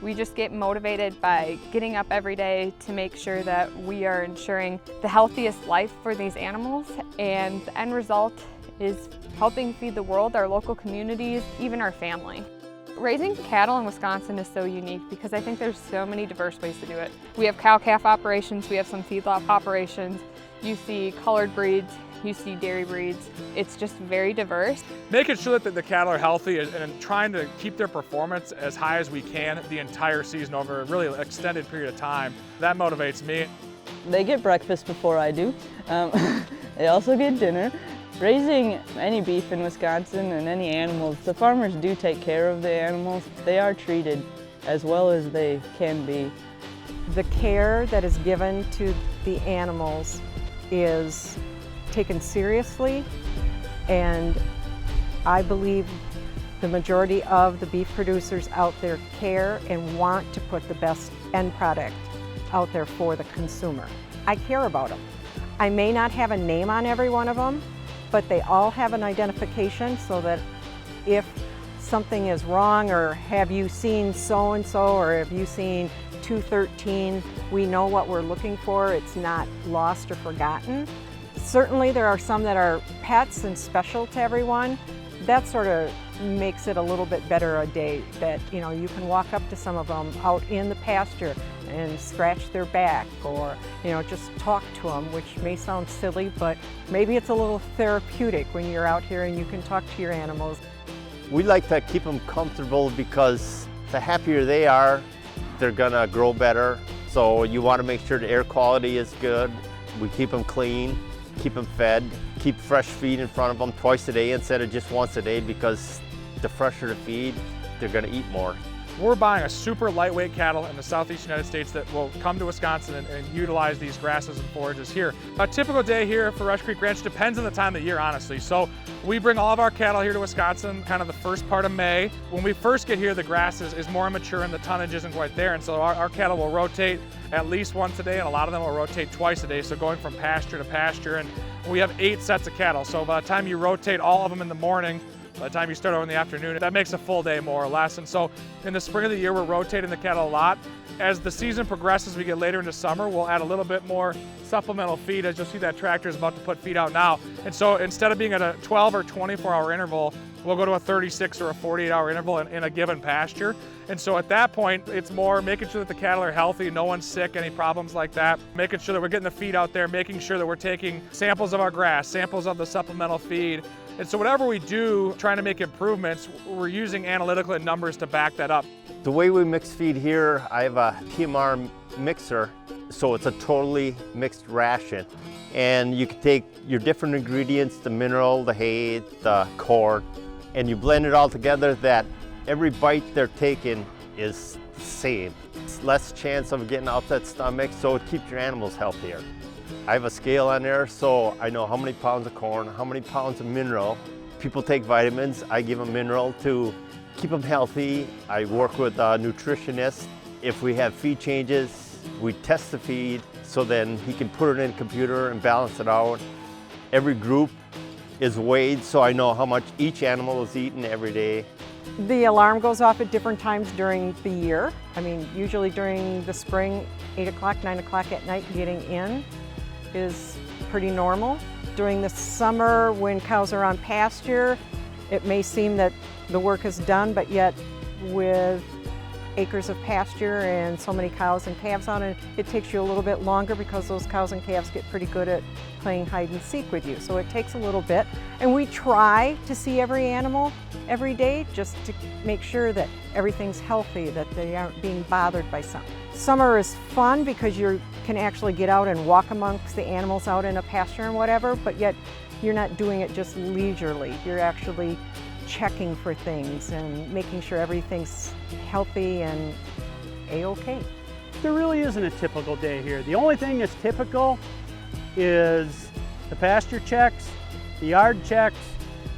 We just get motivated by getting up every day to make sure that we are ensuring the healthiest life for these animals, and the end result is helping feed the world, our local communities, even our family. Raising cattle in Wisconsin is so unique because I think there's so many diverse ways to do it. We have cow-calf operations, we have some feedlot operations, you see colored breeds, you see dairy breeds. It's just very diverse. Making sure that the cattle are healthy and trying to keep their performance as high as we can the entire season over a really extended period of time, that motivates me. They get breakfast before I do. They also get dinner. Raising any beef in Wisconsin and any animals, the farmers do take care of the animals. They are treated as well as they can be. The care that is given to the animals is taken seriously, and I believe the majority of the beef producers out there care and want to put the best end product out there for the consumer. I care about them. I may not have a name on every one of them, but they all have an identification so that if something is wrong, or have you seen so-and-so, or have you seen 213, we know what we're looking for. It's not lost or forgotten. Certainly there are some that are pets and special to everyone. That sort of makes it a little bit better a day, that you can walk up to some of them out in the pasture and scratch their back, or just talk to them, which may sound silly, but maybe it's a little therapeutic when you're out here and you can talk to your animals. We like to keep them comfortable because the happier they are, they're gonna grow better. So you want to make sure the air quality is good. We keep them clean, keep them fed, keep fresh feed in front of them twice a day instead of just once a day, because the fresher the feed, they're gonna eat more. We're buying a super lightweight cattle in the southeast United States that will come to Wisconsin and utilize these grasses and forages here. A typical day here for Rush Creek Ranch depends on the time of year, honestly. So we bring all of our cattle here to Wisconsin kind of the first part of May. When we first get here, the grass is more immature and the tonnage isn't quite there, and so our cattle will rotate at least once a day, and a lot of them will rotate twice a day, so going from pasture to pasture. And we have 8 sets of cattle, so by the time you rotate all of them in the morning, by the time you start over in the afternoon, that makes a full day more or less. And so in the spring of the year, we're rotating the cattle a lot. As the season progresses, we get later into summer, we'll add a little bit more supplemental feed. As you'll see, that tractor is about to put feed out now. And so instead of being at a 12 or 24-hour interval, we'll go to a 36 or a 48-hour interval in a given pasture. And so at that point, it's more making sure that the cattle are healthy, no one's sick, any problems like that, making sure that we're getting the feed out there, making sure that we're taking samples of our grass, samples of the supplemental feed. And so whatever we do, trying to make improvements, we're using analytical and numbers to back that up. The way we mix feed here, I have a TMR mixer, so it's a totally mixed ration. And you can take your different ingredients, the mineral, the hay, the corn, and you blend it all together that every bite they're taking is the same. It's less chance of getting an upset stomach, so it keeps your animals healthier. I have a scale on there, so I know how many pounds of corn, how many pounds of mineral. People take vitamins, I give them mineral to keep them healthy. I work with a nutritionist. If we have feed changes, we test the feed, so then he can put it in a computer and balance it out. Every group is weighed, so I know how much each animal is eating every day. The alarm goes off at different times during the year. I mean, usually during the spring, 8 o'clock, 9 o'clock at night, getting in is pretty normal. During the summer, when cows are on pasture, it may seem that the work is done, but yet with acres of pasture and so many cows and calves on it, it takes you a little bit longer because those cows and calves get pretty good at playing hide and seek with you. So it takes a little bit. And we try to see every animal every day just to make sure that everything's healthy, that they aren't being bothered by something. Summer is fun because you can actually get out and walk amongst the animals out in a pasture and whatever, but yet you're not doing it just leisurely. You're actually checking for things and making sure everything's healthy and a-okay. There really isn't a typical day here. The only thing that's typical is the pasture checks, the yard checks,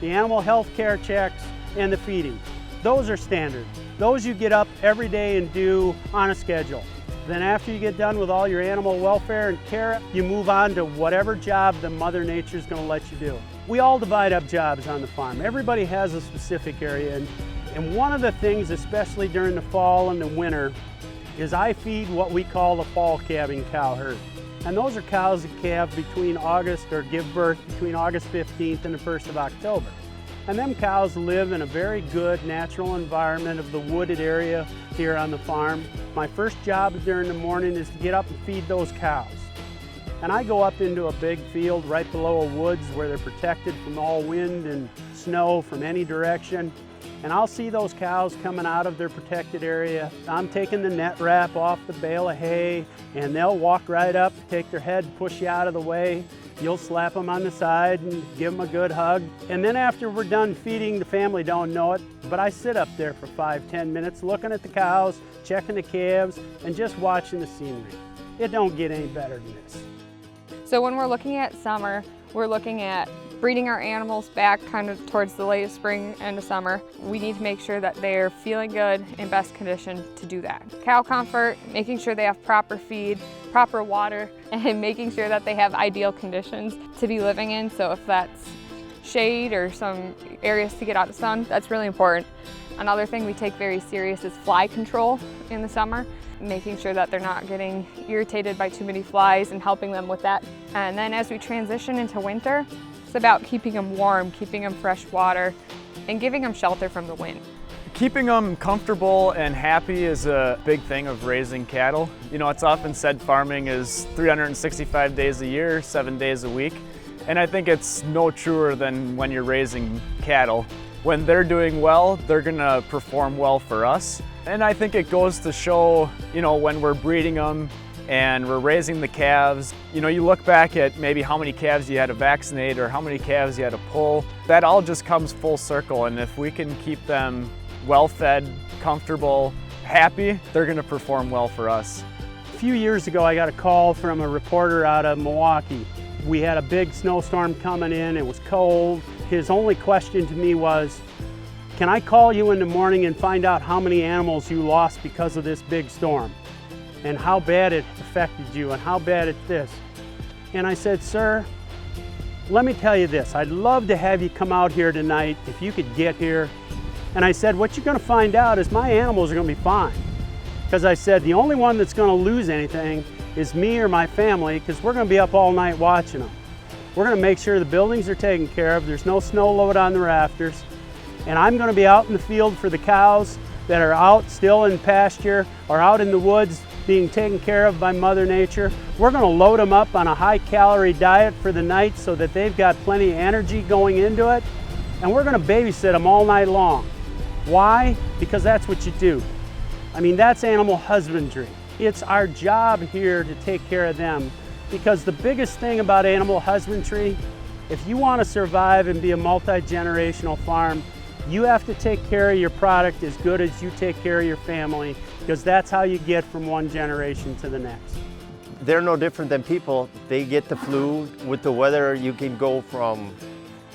the animal health care checks, and the feeding. Those are standard. Those you get up every day and do on a schedule. Then after you get done with all your animal welfare and care, you move on to whatever job the Mother Nature's going to let you do. We all divide up jobs on the farm. Everybody has a specific area, and And one of the things, especially during the fall and the winter, is I feed what we call the fall calving cow herd. And those are cows that calve between August, or give birth between August 15th and the 1st of October. And them cows live in a very good natural environment of the wooded area here on the farm. My first job during the morning is to get up and feed those cows. And I go up into a big field right below a woods where they're protected from all wind and snow from any direction. And I'll see those cows coming out of their protected area. I'm taking the net wrap off the bale of hay, and they'll walk right up, take their head, push you out of the way. You'll slap them on the side and give them a good hug. And then after we're done feeding, the family don't know it, but I sit up there for 5-10 minutes looking at the cows, checking the calves, and just watching the scenery. It don't get any better than this. So when we're looking at summer, we're looking at breeding our animals back kind of towards the late spring and summer. We need to make sure that they're feeling good, in best condition to do that. Cow comfort, making sure they have proper feed, proper water, and making sure that they have ideal conditions to be living in. So if that's shade or some areas to get out of sun, that's really important. Another thing we take very serious is fly control in the summer, making sure that they're not getting irritated by too many flies and helping them with that. And then as we transition into winter, it's about keeping them warm, keeping them fresh water, and giving them shelter from the wind. Keeping them comfortable and happy is a big thing of raising cattle. You know, it's often said farming is 365 days a year, 7 days a week. And I think it's no truer than when you're raising cattle. When they're doing well, they're gonna perform well for us. And I think it goes to show, you know, when we're breeding them and we're raising the calves, you know, you look back at maybe how many calves you had to vaccinate or how many calves you had to pull. That all just comes full circle, and if we can keep them well-fed, comfortable, happy, they're gonna perform well for us. A few years ago, I got a call from a reporter out of Milwaukee. We had a big snowstorm coming in, it was cold. His only question to me was, can I call you in the morning and find out how many animals you lost because of this big storm? And how bad it affected you and how bad it's this. And I said, sir, let me tell you this. I'd love to have you come out here tonight if you could get here. And I said, what you're gonna find out is my animals are gonna be fine. Because I said, the only one that's gonna lose anything is me or my family, because we're gonna be up all night watching them. We're gonna make sure the buildings are taken care of, there's no snow load on the rafters, and I'm gonna be out in the field for the cows that are out still in pasture or out in the woods being taken care of by Mother Nature. We're gonna load them up on a high-calorie diet for the night so that they've got plenty of energy going into it, and we're gonna babysit them all night long. Why? Because that's what you do. I mean, that's animal husbandry. It's our job here to take care of them, because the biggest thing about animal husbandry, if you want to survive and be a multi-generational farm, you have to take care of your product as good as you take care of your family, because that's how you get from one generation to the next. They're no different than people. They get the flu. With the weather, you can go from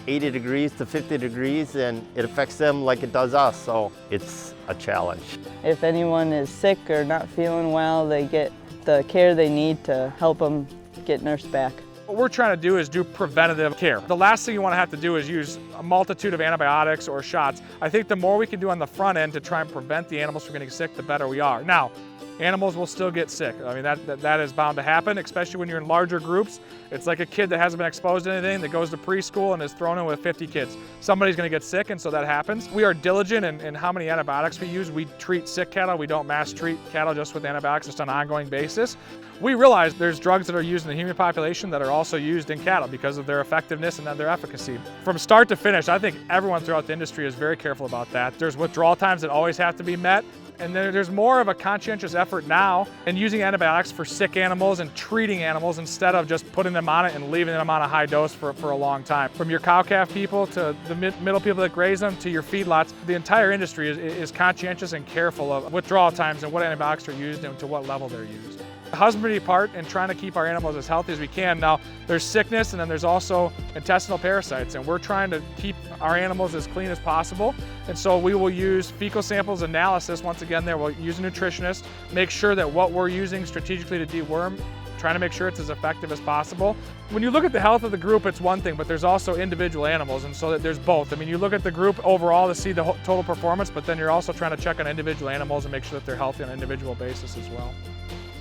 80 degrees to 50 degrees, and it affects them like it does us, so it's a challenge. If anyone is sick or not feeling well, they get the care they need to help them get nursed back. What we're trying to do is do preventative care. The last thing you want to have to do is use a multitude of antibiotics or shots. I think the more we can do on the front end to try and prevent the animals from getting sick, the better we are. Now, animals will still get sick. I mean, that is bound to happen, especially when you're in larger groups. It's like a kid that hasn't been exposed to anything that goes to preschool and is thrown in with 50 kids. Somebody's gonna get sick, and so that happens. We are diligent in how many antibiotics we use. We treat sick cattle. We don't mass treat cattle just with antibiotics just on an ongoing basis. We realize there's drugs that are used in the human population that are also used in cattle because of their effectiveness and their efficacy. From start to finish, I think everyone throughout the industry is very careful about that. There's withdrawal times that always have to be met. And there's more of a conscientious effort now in using antibiotics for sick animals and treating animals instead of just putting them on it and leaving them on a high dose for a long time. From your cow-calf people to the middle people that graze them to your feedlots, the entire industry is conscientious and careful of withdrawal times and what antibiotics are used and to what level they're used. The husbandry part and trying to keep our animals as healthy as we can. Now, there's sickness and then there's also intestinal parasites, and we're trying to keep our animals as clean as possible. And so we will use fecal samples analysis. Once again, there we'll use a nutritionist, make sure that what we're using strategically to deworm trying to make sure it's as effective as possible. When you look at the health of the group, it's one thing, but there's also individual animals, and so that there's both. I mean, you look at the group overall to see the total performance, but then you're also trying to check on individual animals and make sure that they're healthy on an individual basis as well.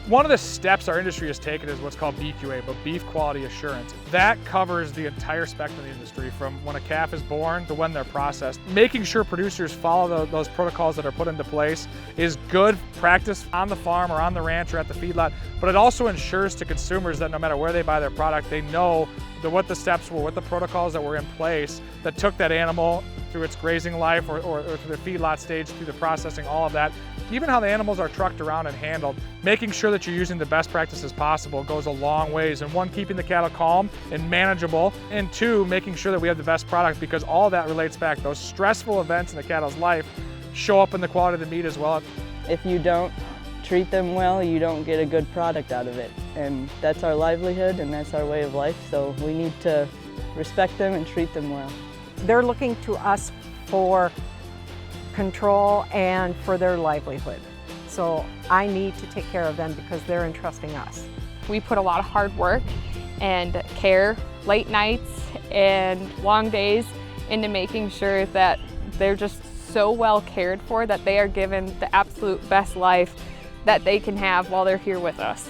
One of the steps our industry has taken is what's called BQA, but beef quality assurance. That covers the entire spectrum of the industry, from when a calf is born to when they're processed. Making sure producers follow those protocols that are put into place is good practice on the farm or on the ranch or at the feedlot, but it also ensures to consumers that no matter where they buy their product, they know what the steps were, what the protocols that were in place that took that animal through its grazing life or through the feedlot stage, through the processing, all of that. Even how the animals are trucked around and handled, making sure that you're using the best practices possible goes a long ways. And one, keeping the cattle calm and manageable, and two, making sure that we have the best product, because all that relates back. Those stressful events in the cattle's life show up in the quality of the meat as well. If you don't treat them well, you don't get a good product out of it. And that's our livelihood and that's our way of life, so we need to respect them and treat them well. They're looking to us for control and for their livelihood. So I need to take care of them because they're entrusting us. We put a lot of hard work and care, late nights and long days, into making sure that they're just so well cared for, that they are given the absolute best life that they can have while they're here with us.